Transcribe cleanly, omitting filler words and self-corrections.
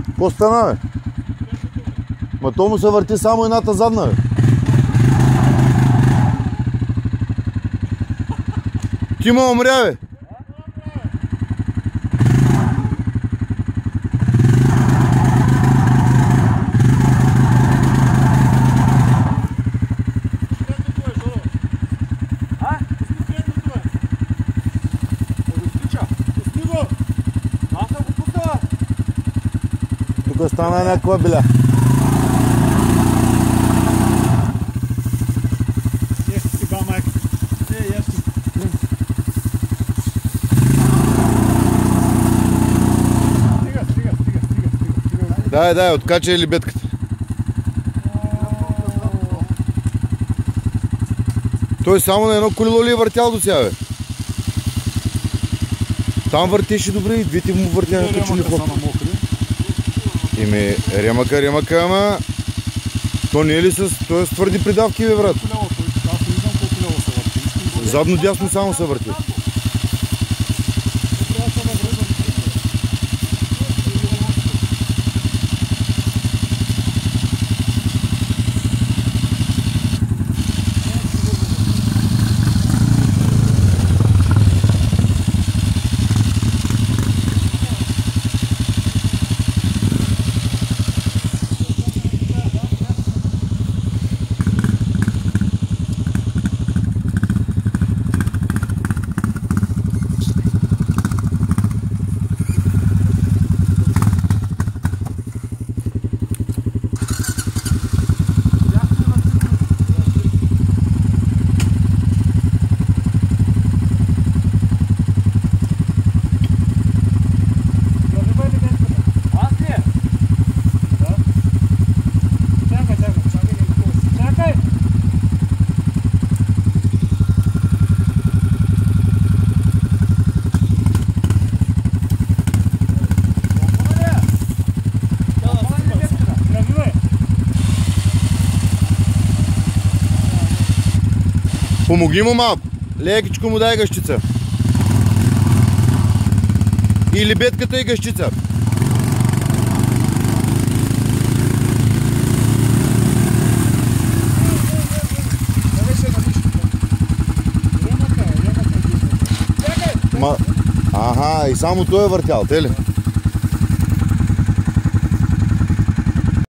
Какво стана, бе? Ма то му се върти само едната задна, бе. Ти ма умря, бе. Тук стана някаква биля. Дай, откачай лебедката. Той само на едно колело ли е въртял до сега, бе? Там въртеше добре и двете му въртяха като чулихо. Еми, ремъка, ама... То не е ли с... То е с твърди придавки, бе, брат? Задно-дясно само се върти. Помоги му малко. Лекичко му дай гъщица. И лебедката и гъщица. Ага, и само той е въртял, те ли?